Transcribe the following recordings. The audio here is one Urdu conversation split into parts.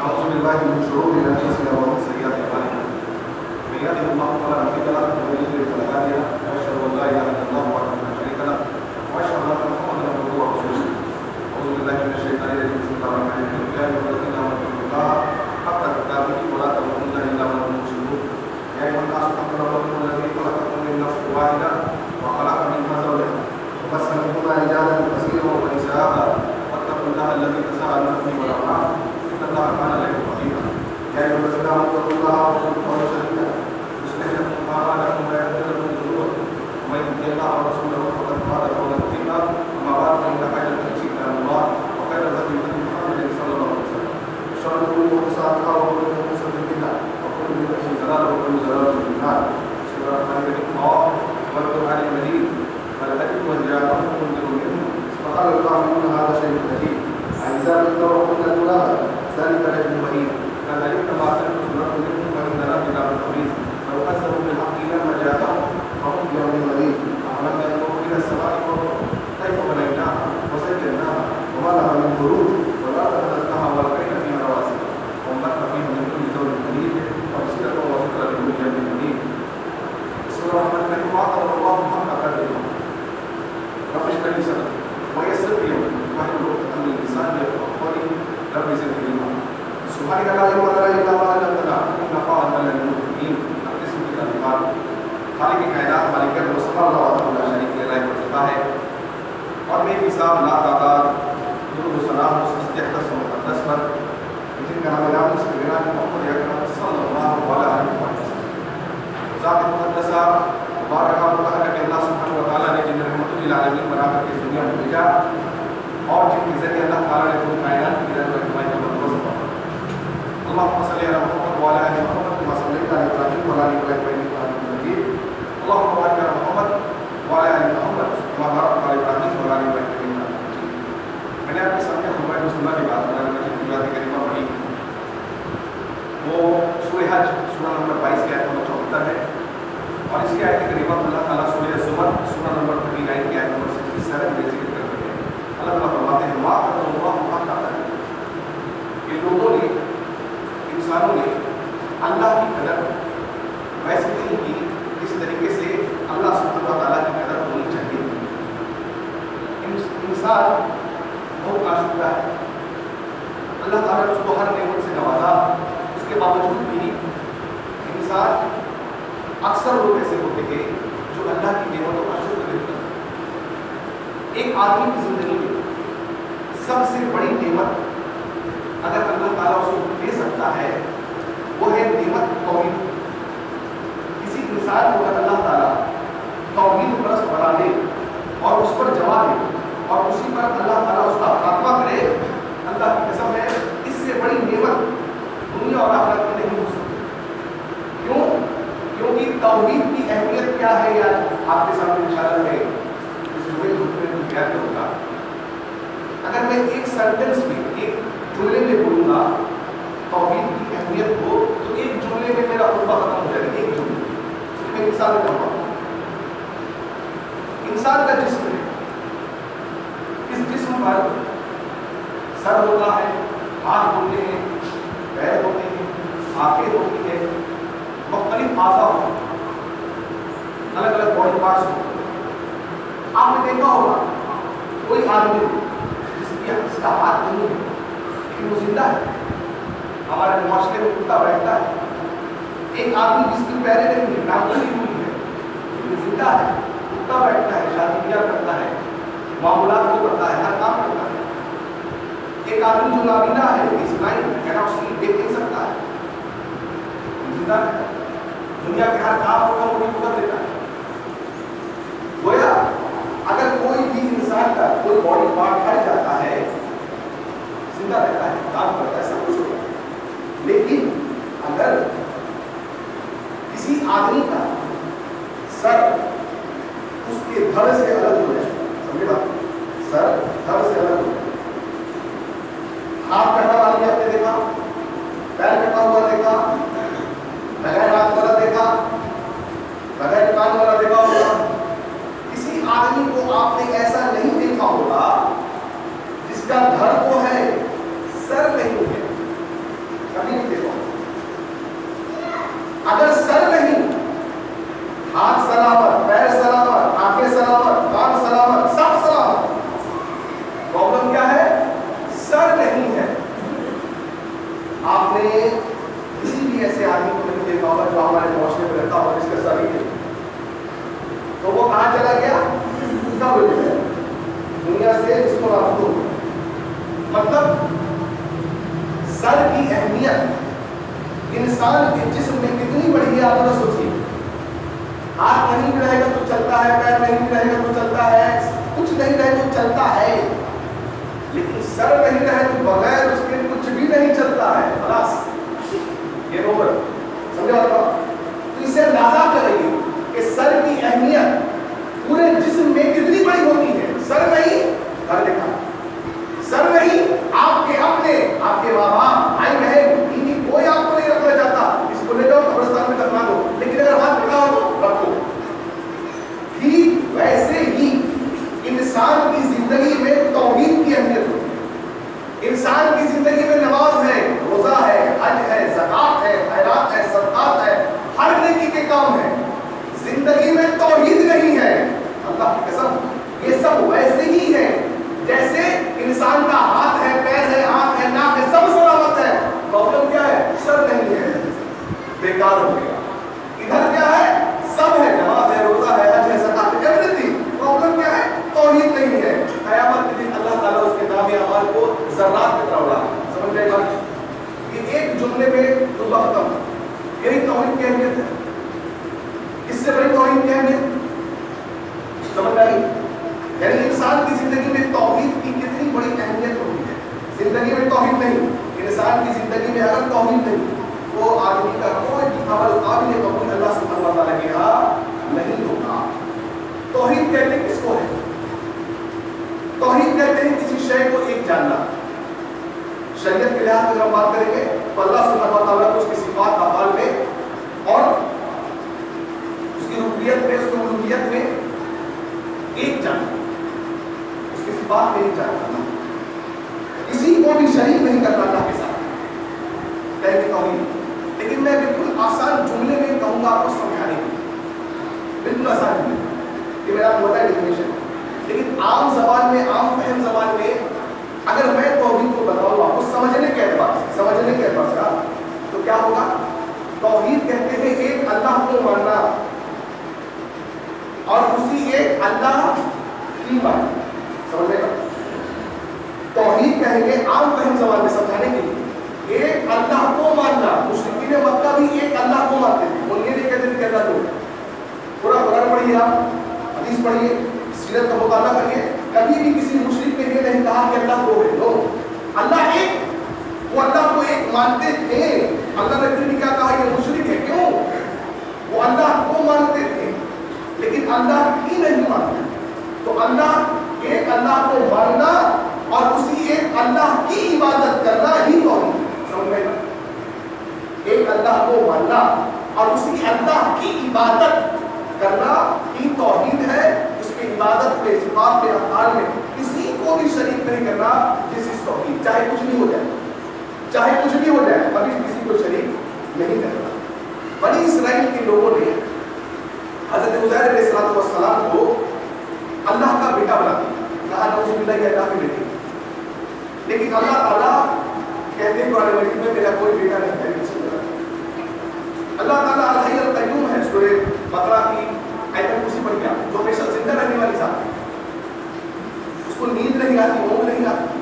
نعوذ بالله من شرور انفسنا ومن سيئات اعمالنا من يهده الله فلا مضل له ومن يضلل فلا هادي له واشهد ان لا اله الا الله وحده لا شريك له واشهد ان محمدا عبده ورسوله اعوذ بالله من الشيطان الرجيم بسم الله الرحمن الرحيم يا ايها الذين امنوا اتقوا الله حق تقاته ولا تموتن الا وانتم مسلمون يا ايها الناس اتقوا ربكم الذي خلقكم من نفس واحده وخلق منها زوجها وبث منهما رجالا كثيرا ونساء واتقوا الله الذي تساءلون به والارحام ان الله كان عليكم رقيبا يا ايها الذين امنوا اتقوا الله وقولوا قولا سديدا يصلح لكم اعمالكم ويغفر لكم ذنوبكم ومن يطع الله ورسوله فقد فاز فوزا عظيما اما بعد فان خير الحديث كلام الله وخير الهدي هدي محمد صلى الله عليه وسلم شر الامور محدثاتها وكل محدثه بدعه وكل بدعه ضلاله وكل ضلاله في النار بسم الله الرحمن الرحيم والقران المجيد فلتكن من جاءهم منذر منهم فقال الله ان هذا شيء جديد اعزاء الدور كنا ترابا ذلك رجل مهين كذلك ما تنقص لكم منهم وان ربك لحفيظ لو كذبوا بالحق لما جاءهم فهم بيوم مريض اولم ينظروا الى السماء فوقهم كيف بنيناها وزيناها وما لها من فروج ولا تهددناها والقينا فيها رواسي وانبتنا فيها من كل زوج كريم وبصيرة وذكرى لكل جنب منيب بسم الله الرحمن الرحيم وعظم الله حق قدره رب اشرح لي صدري ويسر لي امري واحلل عقدة من لساني يفقهوا قولي رب زدني علما سبحانك لا علم لنا الا ما علمتنا انك انت العليم الحكيم اقسم بك الجبال خالق کائنات مالک المصطفیٰ اللہ شریک للہ مرتبہ ہے اور میں بھی صاحب لا تعداد درود و سلام اس استحدث و مقدس پر جن کا نام نام اس کے بنا محمد اکرم صلی اللہ علیہ وسلم ذات مقدسہ مبارکہ مطلقہ کہ اللہ سبحانہ و تعالیٰ نے جن رحمت للعالمین بنا کر کے دنیا میں بھیجا اور جن کے ذریعے اللہ تعالیٰ نے پوری کائنات کی رحمت و حمایت کا بندوبست کیا اللهم صل على محمد وعلى ال محمد كما صليت على ابراهيم وعلى ال ابراهيم انك حميد مجيد اللهم بارك على محمد وعلى ال محمد كما باركت على ابراهيم وعلى ال ابراهيم انك حميد مجيد میں نے آپ کے سامنے خطبہ رسول کی بات قرآن مجید کی بات کریمہ پڑھی وہ سورہ حج سورہ نمبر 22 کی آیت نمبر 74 ہے اور اس کی آیت کریمہ اللہ تعالیٰ سورہ زمر سورہ نمبر 39 کی آیت نمبر 67 میں ذکر کرتے ہیں اللہ تعالیٰ فرماتے ہیں ما قدر اللہ حق قدرہ کہ لوگوں نے انسانوں نے اللہ کی قدر ویسے نہیں کی اس طریقے سے اللہ سبحانہ و تعالیٰ کی قدر ہونی چاہیے انسان بہت ناشکرا ہے اللہ تعالیٰ نے اس کو ہر نعمت سے نوازا اس کے باوجود بھی انسان اکثر لوگ ایسے ہوتے ہیں جو اللہ کی نعمتوں کا شکر نہیں کرتے ایک آدمی کی زندگی میں سب سے بڑی نعمت اگر اللہ تعالیٰ اس کو دے سکتا ہے وہ ہے نعمت توحید کسی انسان کو اگر اللہ تعالیٰ توحید پرست بنا دے اور اس پر جما دے اور اسی پر اللہ تعالیٰ اس کا خاتمہ کرے اللہ کی قسم ہے اس سے بڑی نعمت دنیا اور آخرت میں نہیں ہو سکتی کیوں؟ کیونکہ توحید کی اہمیت کیا ہے یا آپ کے سامنے انشاءاللہ ہے اس جملے میں بیان ہوگا اگر میں ایک سینٹنس میں ایک جملے میں بولوں گا توحید کی اہمیت کو تو ایک جملے میں میرا خطبہ ختم ہو جائے گا ایک جملے میں مثال کرتا ہوں انسان کا جسم ہے اس جسم پر سر ہوتا ہے ہاتھ ہوتے ہیں پیر ہوتے ہیں آنکھیں ہوتی ہیں مختلف اعضاء ہوتے ہیں الگ الگ باڈی پارٹس ہوتے ہیں آپ نے دیکھا ہوگا کوئی آدمی جس کا ہاتھ نہیں ہے لیکن وہ زندہ ہے ہمارے معاشرے میں اٹھتا بیٹھتا ہے ایک آدمی جس کی پیریں نہیں ہے ٹانگیں نہیں ہوئی ہے لیکن زندہ ہے اٹھتا بیٹھتا ہے شادی بیاہ کرتا ہے معاملات کو کرتا ہے ہر کام کرتا ہے ایک آدمی جو نابینا ہے دیکھ نہیں سکتا ہے زندہ ہے دنیا کے ہر کام کو وہ قوت دیتا ہے گویا اگر کوئی بھی انسان کا کوئی باڈی پارٹ ہٹ جاتا ہے زندہ رہتا ہے کام کرتا ہے سب کچھ ہوتا ہے لیکن اگر کسی آدمی کا سر اس کے دھڑ سے الگ ہو جائے سمجھے بات سر دھڑ سے الگ ہو جائے ہاتھ کٹا والا بھی آپ نے دیکھا پیر کٹا ہوا دیکھا بغیر ہاتھ والا دیکھا بغیر کان والا دیکھا ہوگا کسی آدمی کو آپ نے ایسا نہیں دیکھا ہوگا جس کا دھڑ کو ہے سر نہیں ہے نے کسی بھی ایسے آدمی کو نہیں دیکھا ہوگا جو ہمارے معاشرے میں رہتا ہوگا جس کا سر ہی نہیں، تو وہ کہاں چلا گیا؟ دنیا سے اس کو رابط ہو. مطلب سر کی اہمیت انسان کے جسم میں کتنی بڑی ہے آپ ذرا سوچیے. ہاتھ نہیں بھی رہے گا تو چلتا ہے، پیر نہیں بھی رہے گا تو چلتا ہے، کچھ نہیں رہے تو چلتا ہے، لیکن سر نہیں رہے تو بغیر اس کے کچھ بھی نہیں چلتا ہے. خلاص یہ اوور. سمجھا بات؟ تو اسے اندازہ کریں کہ سر کی اہمیت پورے جسم میں کتنی بڑی ہوتی ہے. سر نہیں گھر دکھا، سر نہیں آپ کے اپنے، آپ کے ماں باپ، بھائی بہن، بیوی، کوئی آپ کو نہیں رکھنا چاہتا، اس کو لے جاؤ قبرستان میں دفنا دو، لیکن اگر ہاتھ رکھا ہو تو رکھو. ٹھیک ویسے ہی انسان کی زندگی میں توحید کی اہمیت ہوتی ہے. انسان کی زندگی میں نماز ہے، روزہ ہے، حج ہے، زکات ہے، خیرات ہے، صدقات ہے، ہر نیکی کے کام ہے. زندگی میں توحید نہیں ہے، اللہ کی قسم یہ سب ویسے ہی ہے جیسے انسان کا ہاتھ ہے، پیر ہے، آنکھ ہے، ناک ہے، سب سلامت ہے. پرابلم کیا ہے؟ سر نہیں ہے، بیکار ہو گیا. ادھر کیا ہے؟ سب ہے، نماز ہے، روزہ ہے، حج ہے، زکات ہے، ایوری تھنگ. پرابلم کیا ہے؟ توحید نہیں ہے. قیامت کے دن اللہ تعالیٰ اس کے نام اعمال کو ذرات کی طرح اڑا دے. سمجھ گئے بات؟ یہ ایک جملے میں خطبہ ختم. یہی توحید کی اہمیت ہے. اس سے بڑی توحید کی اہمیت سمجھ آئی؟ یعنی انسان کی زندگی میں توحید کی کتنی بڑی اہمیت ہوتی ہے. زندگی میں توحید نہیں، انسان کی زندگی میں اگر توحید نہیں، وہ آدمی کا کوئی بھی عمل قابل قبول اللہ سبحانہ و تعالیٰ کے یہاں نہیں ہوگا. توحید کہتے ہیں کس کو ہے؟ توحید کہتے ہیں کسی شے کو ایک جاننا. شریعت کے لحاظ سے ہم بات کریں گے تو اللہ سبحانہ و تعالیٰ کو اس کی صفات افعال میں اور اس کی ربوبیت میں، اس کی الوہیت میں ایک جاننا، اس کی صفات میں ایک جاننا، کسی کو بھی شریک نہیں کرنا اللہ کے ساتھ. کہیں گے توحید. لیکن میں بالکل آسان جملے میں کہوں گا آپ کو سمجھانے کے لیے، بالکل آسان جملے، یہ میرا بہت ہے ڈیفینیشن. لیکن عام زبان میں، عام فہم زبان میں اگر میں توحید کو بتاؤں آپ کو سمجھنے کے اعتبار سے تو کیا ہوگا؟ توحید کہتے ہیں ایک اللہ کو ماننا اور اسی ایک اللہ کی ماننا. سمجھے گا؟ توحید کہیں گے عام فہم زبان میں سمجھانے کے لیے ایک اللہ کو ماننا. مشرکین مکہ بھی ایک اللہ کو مانتے تھے، وہ یہ نہیں کہتے تھے کہ اللہ دو. پورا قرآن پڑھیے، آپ حدیث پڑھیے، سیرت کا مطالعہ کریے، کبھی بھی کسی مشرک نے یہ نہیں کہا کہ اللہ دو ہے. نو، اللہ ایک. وہ اللہ کو ایک مانتے تھے. اللہ نے پھر بھی کیا کہا؟ یہ مشرک ہے. کیوں؟ وہ اللہ کو مانتے تھے لیکن اللہ کی نہیں مانتے. تو اللہ ایک اللہ کو ماننا اور اسی ایک اللہ کی عبادت کرنا ہی توحید ہے. سمجھ گئے؟ ایک اللہ کو ماننا اور اسی اللہ کی عبادت کرنا ہی توحید ہے. اس کی عبادت میں، صفات میں، افعال میں کسی کو بھی شریک نہیں کرنا. دس از توحید. چاہے کچھ بھی ہو جائے، چاہے کچھ بھی ہو جائے، کبھی کسی کو شریک نہیں کرنا. بنی اسرائیل کے لوگوں نے حضرت عزیر علیہ السلام کو اللہ کا بیٹا بنا دیا، کہا نعوذ باللہ یہ اللہ کے بیٹے. لیکن اللہ تعالیٰ کہتے ہیں قرآن مجید میں میرا کوئی بیٹا نہیں ہے. اللہ تعالیٰ الحی القیوم ہے. سورہ بقرہ کی آیت کرسی پڑھ گیا، جو ہمیشہ زندہ رہنے والی ذات ہے. اس کو نیند نہیں آتی، اونگ نہیں آتی.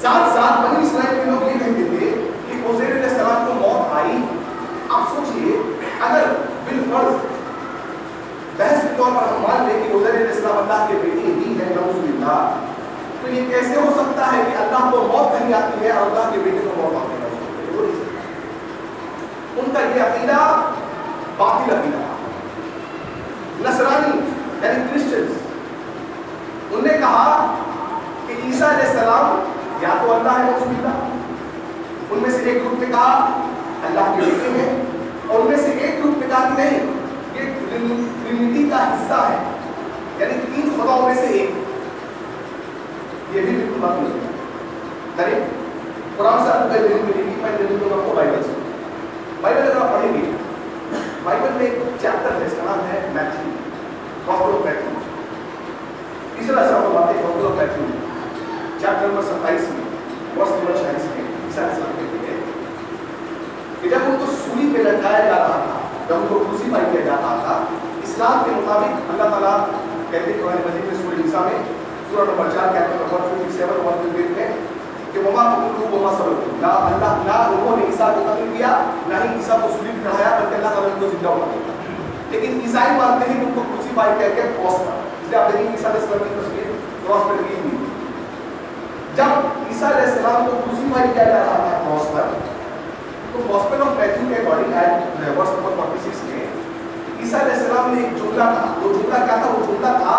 ساتھ ساتھ بنی اسرائیل کے لوگ یہ کہتے تھے کہ عزیر علیہ السلام کو موت آئی. آپ سوچئے اگر بالفرض بحث کے طور پر ہم مان لیں کہ عزیر علیہ السلام اللہ کے بیٹے ہی ہیں، نعوذ باللہ، تو یہ کیسے ہو سکتا ہے کہ اللہ کو موت نہیں آتی ہے اور اللہ کے بیٹے کو موت آتی ہے؟ ان کا یہ عقیدہ باطل عقیدہ. نصرانی یعنی کرسچنز، انہوں نے کہا کہ عیسیٰ علیہ السلام یا تو اللہ ہے، نعوذ باللہ. ان میں سے ایک گروپ نے کہا اللہ کے بیٹے ہیں، اور ان میں سے ایک گروپ نے کہا کہ نہیں، یہ ٹرینٹی کا حصہ ہے، یعنی تین خداؤں میں سے ایک. یہ بھی بالکل بات نہیں ہے. قرآن سے آپ کو دلیل ملے گی. میں دلیل دوں گا آپ کو بائبل سے. بائبل اگر آپ پڑھیں گے، بائبل میں ایک چیپٹر ہے، اس کا نام ہے میتھیو، گاسپل آف میتھیو. تیسرا سے آپ کو بات ہے gospel of Matthew chapter number 27 میں ورس نمبر 46 میں عیسیٰ علیہ السلام کہتے ہیں پہ لٹکایا جا رہا تھا، جب ان کو کروسیفائی کیا جا رہا تھا، اسلام کے مطابق اللہ تعالیٰ کہتے ہیں قرآن مجید میں سورہ نساء میں سورہ نمبر 4 کے آیت نمبر 157 اور 158 میں کہ وما قتلوه وما صلبوه، نہ اللہ نہ انہوں نے عیسیٰ کو قتل کیا، نہ ہی عیسیٰ کو صلیب پہ چڑھایا، بلکہ اللہ تعالیٰ نے ان کو زندہ اٹھا دیا. لیکن عیسائی مانتے ہیں کہ ان کو کروسیفائی کیا گیا کراس پر. اس لیے آپ دیکھیں عیسیٰ علیہ السلام کی تصویر کراس پر لگی ہوئی. جب عیسیٰ علیہ السلام کو کروسیفائی کیا جا رہا تھا کراس پر، تو گاسپل آف میتھیو کے اکارڈنگ ورس نمبر 46 میں عیسیٰ علیہ السلام نے ایک جملہ کہا. وہ جملہ کیا تھا؟ وہ جملہ تھا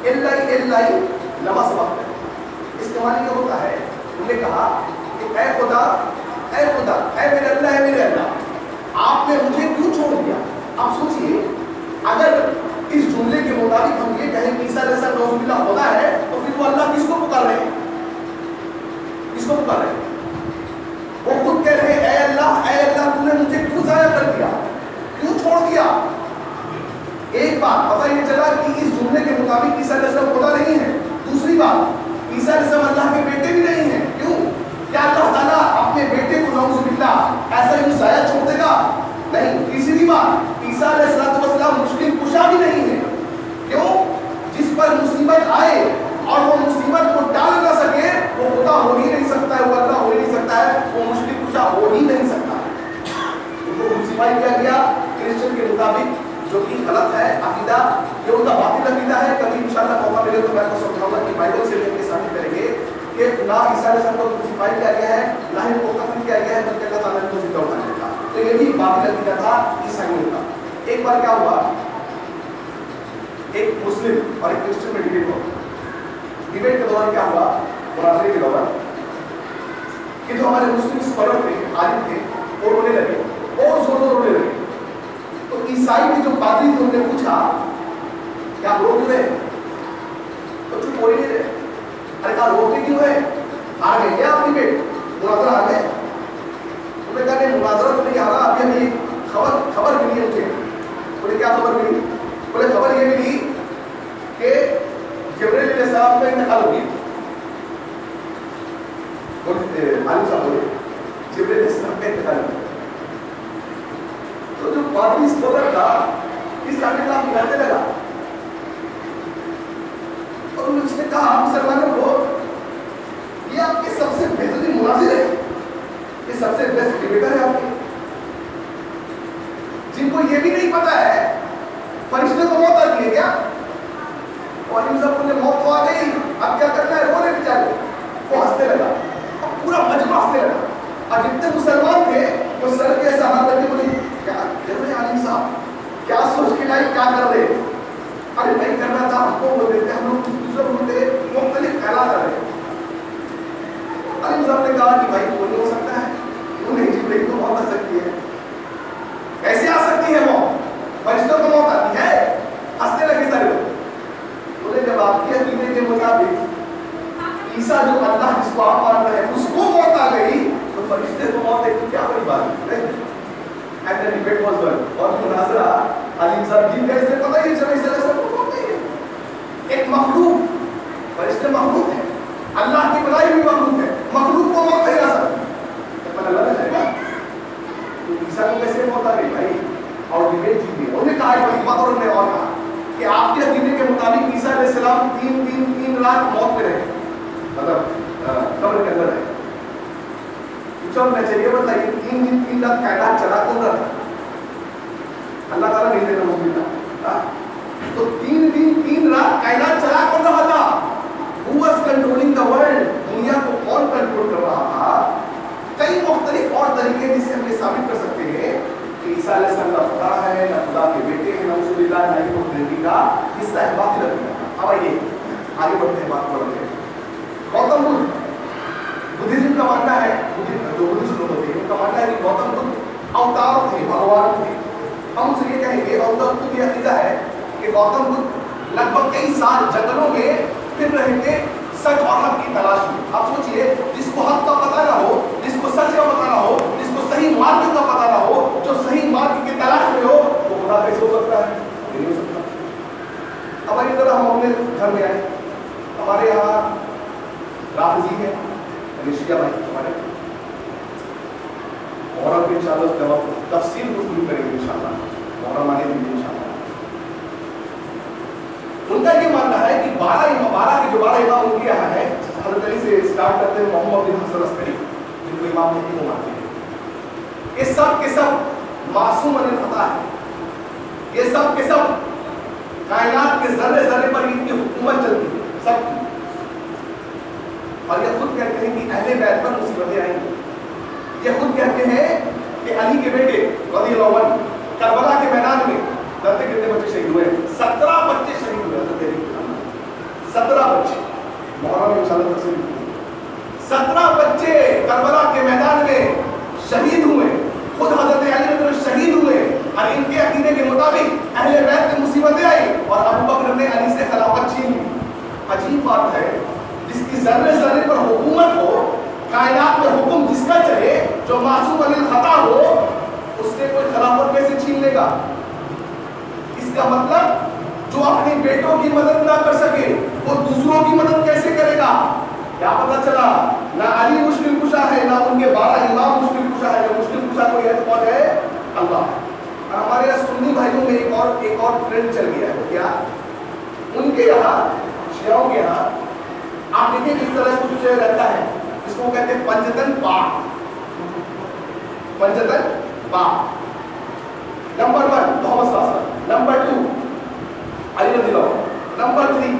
الہی لما سبق. استعمال یہ ہوتا ہے، انہوں نے کہا کہ اے خدا اے خدا اے میرے اللہ آپ نے مجھے کیوں چھوڑ دیا. آپ سوچئے اگر اس جملے کے مطابق ہم یہ کہیں کہ عیسیٰ علیہ السلام نعوذ باللہ خدا ہے، تو پھر وہ اللہ کس کو پکار رہے ہیں؟ کس کو پکار رہے ہیں؟ وہ خود کہہ رہے ہیں اے اللہ تو نے مجھے کیوں ضائع کر دیا، کیوں چھوڑ دیا. ایک بات پتہ یہ چلا کہ اس جملے کے مطابق عیسیٰ علیہ السلام خدا نہیں ہے. دوسری بات عیسیٰ علیہ السلام اللہ کے بیٹے بھی نہیں ہیں. کیوں؟ کیا اللہ تعالیٰ اپنے بیٹے کو نعوذ باللہ ایسا ہی ضائع چھوڑ دے گا؟ نہیں. تیسری بات عیسیٰ علیہ السلام مشکل کشا بھی نہیں ہے. کیوں؟ جس پر مصیبت آئے اور وہ مصیبت کو ٹال نہ سکے وہ خدا ہو ہی نہیں سکتا ہے، وہ اللہ ہو ہی نہیں سکتا ہے، وہ مشکل کشا ہو ہی نہیں سکتا. ان کو کروسیفائی کیا گیا کرسچن کے مطابق، جو کہ غلط ہے عقیدہ. یہ ان کا باطل عقیدہ ہے. کبھی انشاءاللہ موقع ملے تو میں آپ کو سمجھاؤں گا کہ بائبل سے لے کے ثابت کریں گے کہ نہ عیسیٰ علیہ السلام کو کروسیفائی کیا گیا ہے، نہ ہی ان کو قتل کیا گیا ہے، بلکہ اللہ تعالیٰ نے ان کو زندہ اٹھا دیا. تو یہ بھی باطل عقیدہ تھا عیسائیوں کا. ایک بار کیا ہوا، ایک مسلم اور ایک کرسچن میں ڈیبیٹ ہوا. ڈیبیٹ کے دوران کیا ہوا، مناظرے کے دوران، کہ جو ہمارے مسلم اسکالر تھے، عالم تھے، وہ رونے لگے اور زور رونے لگے. تو عیسائی کے جو پادری تھے انہوں نے پوچھا کیا آپ رو کیوں رہے؟ تو چپ ہو نہیں رہے. ارے کہا روتے کیوں ہے؟ آ گئے کیا آپ ڈیبیٹ مناظرہ آ گئے؟ انہوں نے کہا نہیں مناظرہ تو نہیں آ رہا، ابھی ہمیں خبر ملی ہے مجھے. بولے کیا خبر ملی؟ بولے خبر یہ ملی کہ جبرائیل علیہ السلام کا انتقال ہو گیا. عالم صاحب بولے جبرائیل علیہ السلام کا انتقال ہو گیا. تو جو پادری اسکالر تھا اس کا خلاف ملانے لگا اور اس نے کہا مسلمانوں کو یہ آپ کے سب سے بہترین مناظر ہے، یہ سب سے بیسٹ ڈیبیٹر ہے آپ کے، جن کو یہ بھی نہیں پتا ہے فرشتے کو موت آتی ہے کیا. اور ان سب کو موت تو آ گئی، اب کیا کرنا ہے، رونے بیچارے. وہ ہنسنے لگا، اب پورا مجمع ہنسنے لگا. اور جتنے مسلمان تھے وہ سر کے ایسا ہاتھ لگے بولے کیا عالم صاحب کیا سوچ کے لائے کیا کر رہے؟ ارے نہیں کرنا تھا، ہم کو بول دیتے، ہم لوگ دوسرے ملتے مختلف خیالات آ رہے. عالم صاحب نے کہا کہ بھائی وہ نہیں ہو سکتا ہے، کیوں نہیں؟ جبرائیل کو موت آ سکتی ہے. کیسے آ سکتی ہے موت؟ فرشتوں کو موت آتی ہے. ہنسنے لگے سارے لوگ. بولے جب آپ کے عقیدے کے مطابق عیسیٰ جو اللہ جس کو آپ مان رہے ہیں اس کو موت آ گئی تو فرشتے کو موت ہے تو کیا بڑی بات ہے. And the debate was done. اور مناظرہ عالم صاحب جن کا اس سے پتہ ہی چلا اس طرح کو موت نہیں ہے. ایک مخلوق، فرشتے مخلوق ہے، اللہ کی بنائی ہوئی مخلوق ہے، مخلوق کو موت نہیں آ سکتی. پر اللہ نے کہا تو عیسیٰ کو کیسے موت آ گئی بھائی؟ اور ڈبیٹ جیت گئی. انہوں نے کہا ایک بات اور انہوں نے اور کہا کہ آپ کے عقیدے کے مطابق عیسیٰ علیہ السلام تین رات موت میں رہے، مطلب قبر کے اندر رہے. چلیے بتائیے تین رات کائنات چلا کون رہا تھا؟ اللہ تعالیٰ نہیں دینا ممکن تھا. تو تین رات کائنات چلا کون رہا تھا؟ Who was controlling the world? دنیا کو کون کنٹرول کر رہا تھا؟ کئی مختلف اور طریقے جس سے ہم یہ ثابت کر سکتے ہیں کہ عیسیٰ علیہ السلام نہ خدا ہے، نہ خدا کے بیٹے ہیں، نہ رسول اللہ، نہ ہی وہ ٹرینٹی کا حصہ ہے. باطل عقیدہ. اب آئیے آگے بڑھتے ہیں، بات بڑھتے ہیں. گوتم بدھ بدھزم کا ماننا ہے، جو بدھزم لوگ ہوتے ہیں ان کا ماننا ہے کہ گوتم بدھ اوتار تھے، بھگوان تھے. ہم ان سے یہ کہیں گے اور ان کو یہ عقیدہ ہے کہ گوتم بدھ لگ بھگ کئی سال جنگلوں میں پھر رہیں گے سچ اور حق کی تلاش میں. آپ سوچئے جس کو حق کا پتہ نہ ہو، جس کو سچ کا پتہ نہ ہو، جس کو صحیح مارگ کا پتہ نہ ہو، جو صحیح مارگ کی تلاش میں ہو، وہ خدا کیسے ہو سکتا ہے؟ نہیں ہو سکتا. اب آئیے ذرا ہم اپنے گھر میں آئے. ہمارے یہاں رافضی ہے، شیعہ بھائی ہمارے محرم کے انشاءاللہ تفصیل گفتگو کریں گے انشاءاللہ، محرم آنے دیں گے انشاءاللہ۔ ان کا یہ ماننا ہے کہ 12 کے جو 12 امام ان کے یہاں ہے، حضرت علی سے اسٹارٹ کرتے ہیں محمد بن حسن عسکری جن کو امام مہدی کو مانتے ہیں، یہ سب کے سب معصوم عن الخطا ہے، یہ سب کے سب کائنات کے ذرے ذرے پر ان کی حکومت چلتی ہے سب کی، اور یہ خود کہتے ہیں کہ اہل بیت پر مصیبتیں آئیں گی، یہ خود کہتے ہیں کہ علی کے بیٹے رضی اللہ عنہ کربلا کے میدان میں کرتے کتنے بچے شہید ہوئے؟ 17 بچے شہید ہوئے حضرت علی کے نام، 17 بچے، محرم میں انشاءاللہ تفصیل 17 بچے کربلا کے میدان میں شہید ہوئے، خود حضرت علی رضی شہید ہوئے، اور ان کے عقیدے کے مطابق اہل بیت میں مصیبتیں آئی اور ابو بکر نے علی سے خلافت چھین لی۔ عجیب بات ہے، جس کی ذرے ذرے پر حکومت ہو، کائنات میں حکم جس کا چلے، جو معصوم عن الخطا ہو، اس سے کوئی خلافت کیسے چھین لے گا؟ اس کا مطلب جو اپنے بیٹوں کی مدد نہ کر سکے وہ دوسروں کی مدد کیسے کرے گا؟ کیا پتا چلا؟ نہ علی مشکل کشا ہے، نہ ان کے 12 امام مشکل کشا ہے، جو مشکل کشا کوئی ہے تو کون ہے؟ اللہ۔ ہمارے یہاں سنی بھائیوں میں ایک اور ٹرینڈ چل گیا ہے، وہ کیا؟ ان کے یہاں شیعوں کے یہاں آپ دیکھیں کس طرح کچھ رہتا ہے، اس کو کہتے ہیں پنجتن پاک، پنجتن پاک۔ نمبر 1 محمد صلی اللہ علیہ وسلم، نمبر 2 علی رضی اللہ عنہ، نمبر 3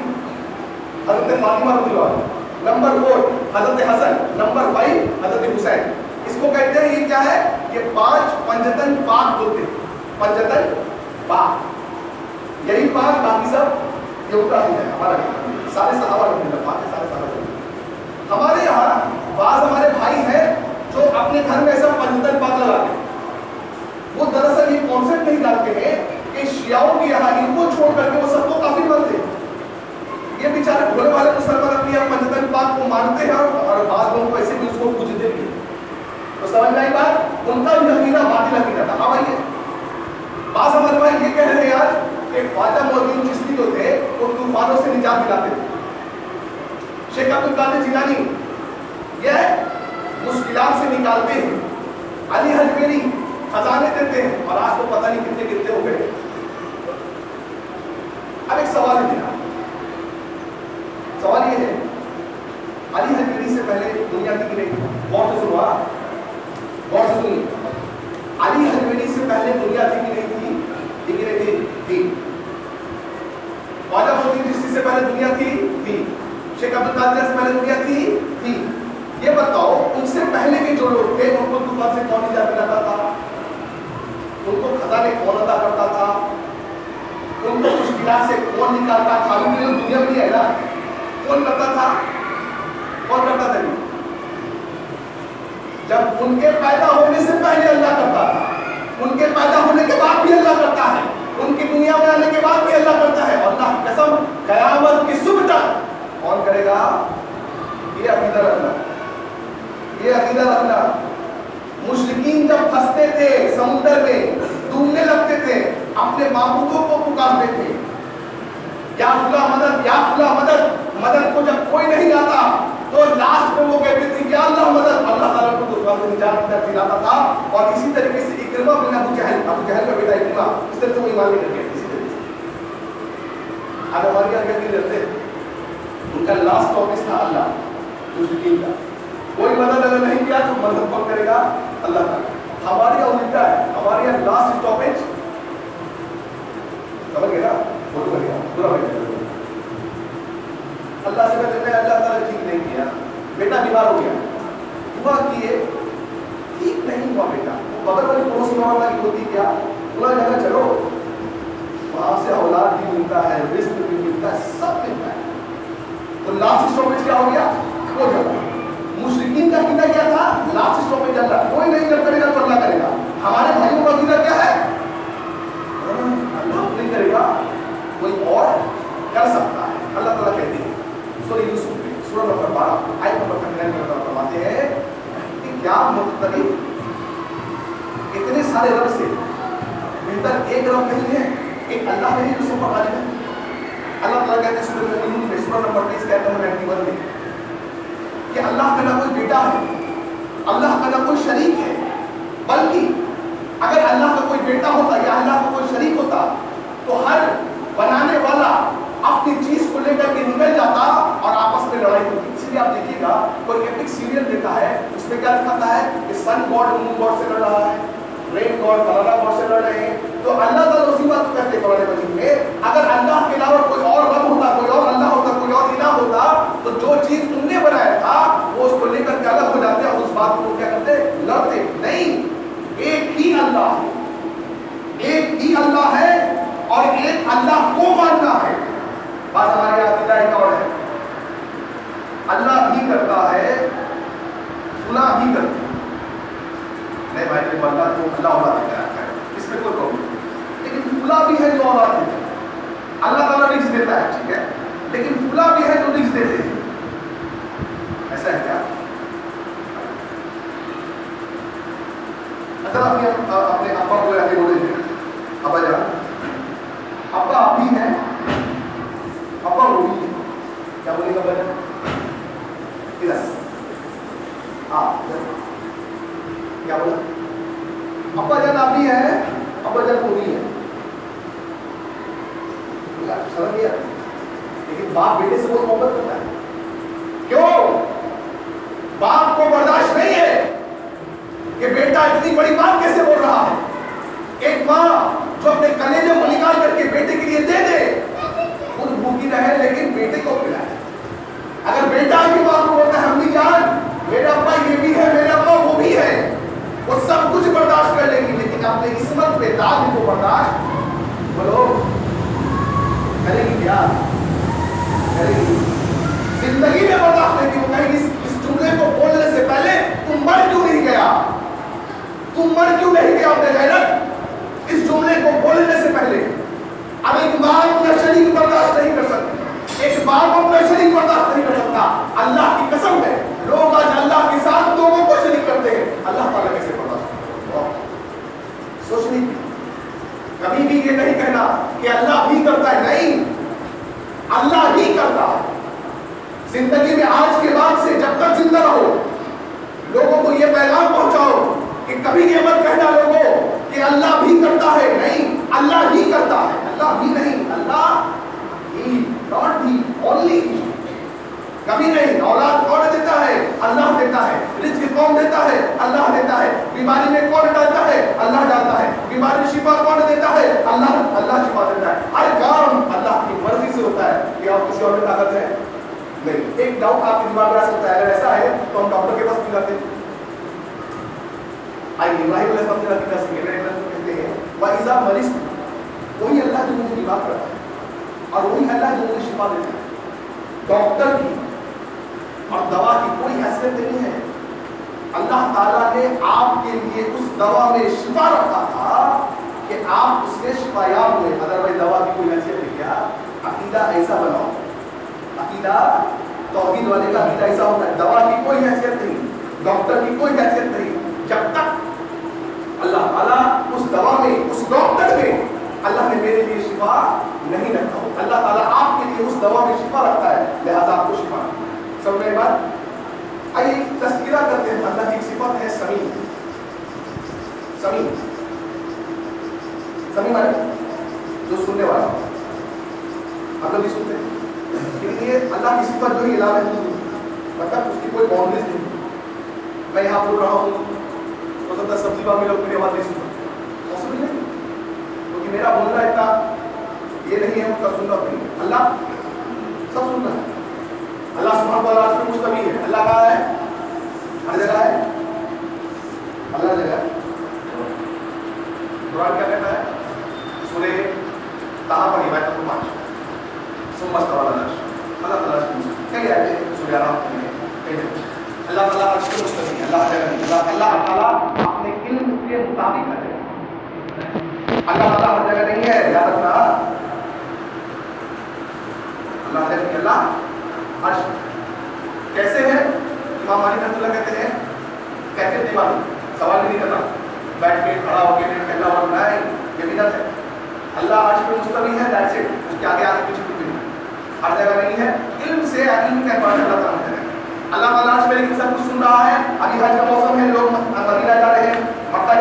حضرت فاطمہ رضی اللہ عنہ، نمبر 4 حضرت حسن، نمبر 5 حضرت حسین۔ اس کو کہتے ہیں یہ کیا ہے؟ یہ 5 پنجتن پاک بولتے ہیں، پنجتن پاک، یہی پاک، باقی سب یہ اترا ہی ہے ہمارا، سارے صحابہ رضی اللہ پاک ہے، سارے صحابہ۔ ہمارے یہاں بعض ہمارے بھائی ہیں جو اپنے گھر میں ایسا پنجتن پاک لگاتے ہیں، وہ دراصل یہ کانسیپٹ نہیں ڈالتے ہیں کہ شیعوں کے یہاں ان کو چھوڑ کر کے وہ سب کو کافر مانتے ہیں۔ یہ بیچارے بھولے والے مسلمان اپنی پنجتن پاک کو مانتے ہیں اور بعض لوگوں کو ایسے بھی اس کو پوجتے بھی، تو سمجھ میں آئی بات؟ ان کا بھی عقیدہ باطل عقیدہ تھا۔ ہاں بھائی، بعض ہمارے بھائی یہ کہہ رہے ہیں یار کہ خواجہ معین الدین چشتی جو تھے وہ طوفانوں سے نجات دلاتے تھے، شیخ عبد القادر جیلانی یہ مشکلات سے نکالتے ہیں، علی حجویری خزانے دیتے ہیں، اور آج تو پتہ نہیں کتنے کتنے ہو گئے۔ اب ایک سوال ہے میرا، سوال یہ ہے علی حجویری سے پہلے دنیا تھی کہ نہیں؟ غور سے سنوا، غور سے سنیے، علی حجویری سے پہلے دنیا تھی کہ نہیں تھی؟ تھی۔ خواجہ معین الدین چشتی سے پہلے دنیا تھی۔ شیخ عبد القادر سے پہلے دنیا تھی۔ یہ بتاؤ ان سے پہلے کے جو لوگ تھے ان کو طوفان سے کون نجات دلاتا تھا؟ ان کو خزانے کون عطا کرتا تھا؟ ان کو مشکلات سے کون نکالتا تھا؟ ان کی دنیا میں نہیں ہے نا، کون کرتا تھا؟ کون کرتا تھا؟ جب ان کے پیدا ہونے سے پہلے اللہ کرتا تھا، ان کے پیدا ہونے کے بعد بھی اللہ کرتا ہے، ان کی دنیا میں آنے کے بعد بھی اللہ کرتا ہے، اور اللہ کی قسم قیامت کی صبح تک کون کرے گا؟ یہ عقیدہ رکھنا، یہ عقیدہ رکھنا۔ مشرکین جب پھنستے تھے سمندر میں، ڈوبنے لگتے تھے، اپنے معبودوں کو پکارتے تھے، یا فلاں مدد، یا فلاں مدد۔ مدد کو جب کوئی نہیں آتا تو لاسٹ میں وہ کہتے تھے یا اللہ مدد، اللہ تعالیٰ کو طوفان سے نجات دلاتا تھا۔ اور اسی طریقے سے اکرمہ بن ابو جہل کا بیٹا اکرمہ، اس طرح سے وہ ایمان لے کر گیا اسی طریقے سے۔ آج ہمارے یہاں کہتے رہتے ہیں ان کا لاسٹ آفس تھا اللہ، مشرکین کا، کوئی مدد اگر نہیں کیا تو مدد کون کرے گا؟ اللہ کا۔ ہمارے یہاں الٹا ہے، ہمارے یہاں لاسٹ اسٹاپیج سمجھ گئے نا، فوٹو کرے گا پورا بیٹھے اللہ سے کہتے ہیں اللہ تعالیٰ ٹھیک نہیں کیا، بیٹا بیمار ہو گیا، دعا کیے ٹھیک نہیں ہوا بیٹا، وہ بغل والی پڑوس میں والا کی ہوتی کیا، انہوں نے کہا چلو وہاں سے اولاد بھی ملتا ہے، رزق بھی ملتا ہے، سب ملتا ہے۔ تو لاسٹ اسٹاپیج کیا ہو گیا؟ وہ جگہ مشرکین کا عقیدہ کیا تھا؟ لاسٹ اسٹاپیج اللہ، کوئی نہیں جب کرے گا تو اللہ کرے گا۔ ہمارے بھائیوں کا عقیدہ کیا ہے؟ اللہ نہیں کرے گا، کوئی اور کر سکتا ہے۔ اللہ تعالیٰ کہتے ہیں سورہ یوسف میں سورہ نمبر 12 آیت نمبر 39 میں فرماتے ہیں کہ کیا مختلف اتنے سارے رب سے بہتر ایک رب نہیں ہے، ایک اللہ نہیں جو سب پر غالب ہے۔ اللہ تعالیٰ کہتے ہیں سورہ مومنون میں سورہ نمبر 20 آیت نمبر 91 میں کہ اللہ کا نہ کوئی بیٹا ہے، اللہ کا نہ کوئی شریک ہے، بلکہ اگر اللہ کا کوئی بیٹا ہوتا یا اللہ کا کوئی شریک ہوتا تو ہر بنانے والا اپنی چیز کو لے کر کے نکل جاتا اور آپس میں لڑائی ہوتی. اس لیے آپ دیکھیے گا کوئی ایپک سیریل دیتا ہے, اس میں کیا دکھاتا ہے کہ سن گاڈ مون گاڈ سے لڑ رہا ہے, رین گاڈ فلانا گاڈ سے لڑ رہے ہیں. تو اللہ تعالیٰ اسی بات کو کہتے ہیں قرآن مجید میں, اگر اللہ کے علاوہ کوئی اور رب ہوتا, کوئی اور اللہ ہوتا, کوئی اور الہ ہوتا, تو جو چیز تم نے بنایا تھا وہ اس کو لے کر کے الگ ہو جاتے اور اس بات کو کیا کرتے, لڑتے. نہیں, ایک ہی اللہ ہے, ایک ہی اللہ ہے اور ایک اللہ کو ماننا ہے. بات ہماری عقیدہ ایک اور ہے, اللہ بھی کرتا ہے, فلاں بھی کرتا ہے. نہیں بھائی جب اللہ تو اللہ اولاد دیتا ہے, اس میں کوئی پرابلم نہیں, لیکن فلاں بھی ہے جو اولاد دیتا ہے. اللہ تعالیٰ رزق دیتا ہے, ٹھیک ہے, لیکن فلاں بھی ہے جو رزق دیتے ہیں. ایسا ہے کیا؟ اچھا اپنے ابا کو آگے بولے تھے, ابا جان, ابا آپ ہی ہیں, ابا وہ بھی ہے. کیا بولے گا ابا جان؟ کیا بولا؟ ابا جان آپ ہی ہیں, ابا جان وہ بھی ہے. سمجھ گیا؟ لیکن باپ بیٹے سے بہت محبت کرتا ہے. کیوں؟ باپ کو برداشت نہیں ہے کہ بیٹا اتنی بڑی بات کیسے بول رہا ہے. ایک ماں جو اپنے کلیجے کو نکال کر کے بیٹے کے لیے دے دے, خود بھوکی رہے لیکن بیٹے کو کھلائے. اگر بیٹا کی بات کو بولتا ہے امی جان میرا ابا یہ بھی ہے, میرا ابا وہ بھی ہے, وہ سب کچھ برداشت کر لے گی, لیکن اپنے عصمت پہ داغ کو برداشت بولو کرے گی کیا؟ کرے گی زندگی میں برداشت نہیں کی. وہ کہیں گی اس جملے کو بولنے سے پہلے تم مر کیوں نہیں گیا, تم مر کیوں نہیں گیا اپنے غیرت, اس جملے کو بولنے سے پہلے. اب ایک ماں اپنا شریک برداشت نہیں کر سکتی, ایک باپ اپنا شریک برداشت نہیں کر سکتا. اللہ کی قسم ہے لوگ آج اللہ کے ساتھ لوگوں کو شریک کرتے ہیں, اللہ تعالیٰ کیسے برداشت کرتا ہے؟ سوچنے کی کبھی بھی یہ نہیں کہنا کہ اللہ بھی کرتا ہے. نہیں, اللہ ہی کرتا ہے. زندگی میں آج کے بعد سے جب تک زندہ رہو لوگوں کو یہ پیغام پہنچاؤ کہ کبھی یہ مت کہنا لوگوں کہ اللہ بھی کرتا ہے. نہیں, اللہ ہی کرتا ہے, اللہ بھی نہیں, اللہ ہی, ناٹ ہی, اونلی ہی. کبھی نہیں. اولاد کون دیتا ہے؟ اللہ دیتا ہے. رزق کون دیتا ہے؟ اللہ دیتا ہے. بیماری میں کون ڈالتا ہے؟ اللہ ڈالتا ہے. بیماری شفا کون دیتا ہے؟ اللہ, اللہ شفا دیتا ہے. ہر کام اللہ کی مرضی سے ہوتا ہے. کہ آپ کسی اور میں طاقت ہے نہیں. ایک ڈاؤٹ آپ کے دماغ میں آ سکتا ہے, اگر ایسا ہے تو ہم ڈاکٹر کے پاس کیوں جاتے ہیں؟ ابراہیم علیہ السلام نے کہتے ہیں وَإِذَا مَرِضْتُ, وہی اللہ جو مجھے بیمار کرتا ہے اور وہی اللہ جو مجھے شفا دیتا ہے. ڈاکٹر کی اور دوا کی کوئی حیثیت نہیں ہے. اللہ تعالیٰ نے آپ کے لیے اس دوا میں شفا رکھا تھا کہ آپ اس سے شفا یاب ہوئے. ادروائز دوا کی کوئی حیثیت نہیں. کیا عقیدہ ایسا بناؤ, عقیدہ توحید والے کا عقیدہ ایسا ہوتا ہے. دوا کی کوئی حیثیت نہیں, ڈاکٹر کی کوئی حیثیت نہیں, جب تک اللہ تعالیٰ اس دوا میں, اس ڈاکٹر میں اللہ نے میرے لیے شفا نہیں رکھا ہو. اللہ تعالیٰ آپ کے لیے اس دوا میں شفا رکھتا ہے, لہذا آپ کو شفا. سمجھ میں بات؟ آئیے تذکرہ کرتے ہیں. اللہ کی صفت ہے سمیع. سمیع, سمیع مانے جو سننے والا. ہم لوگ بھی سنتے ہیں لیکن یہ اللہ کی صفت جو ہی اعلان ہے, مطلب اس کی کوئی باؤنڈریز نہیں. میں یہاں بول رہا ہوں تو سب سبزی باغ میں لوگ میری آواز نہیں سنتے, پاسبل نہیں, کیونکہ میرا بولنا اتنا یہ نہیں ہے, ان کا سننا نہیں. اللہ سب سننا ہے. اللہ سبحانہ و تعالیٰ سے مستوی ہے. اللہ کہاں ہے؟ ہر جگہ ہے. اللہ جگہ ہے. قرآن کیا کہتا ہے؟ سورہ طٰہٰ پڑھی بھائی تم 5 ثم استوى على العرش. اللہ تعالیٰ سے کئی آیتیں ہیں سورہ اعراف میں. اللہ تعالیٰ عرش پر مستوی ہے. اللہ جگہ نہیں. اللہ تعالیٰ اپنے علم کے مطابق ہے. اللہ تعالیٰ ہر جگہ نہیں ہے, یاد رکھنا. اللہ جگہ نہیں, اللہ عرش کیسے ہے؟ امام مالک رحمۃ اللہ کہتے ہیں کیفیت نہیں معلوم, سوال نہیں کرنا, بیٹھ کے کھڑا ہو کے کہنا اور نہیں, یہ بدعت ہے. اللہ عرش پہ مستوی ہے, دیٹس اٹ. اس کے آگے پیچھے کچھ نہیں, ہر جگہ نہیں ہے. علم سے علم کے اعتبار سے اللہ تعالیٰ ہر جگہ ہے. اللہ تعالیٰ عرش پہ لیکن سب کچھ سن رہا ہے. ابھی حج کا موسم ہے, لوگ مدینہ جا رہے ہیں, مکہ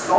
100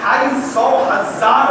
250,000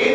1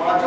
5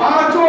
5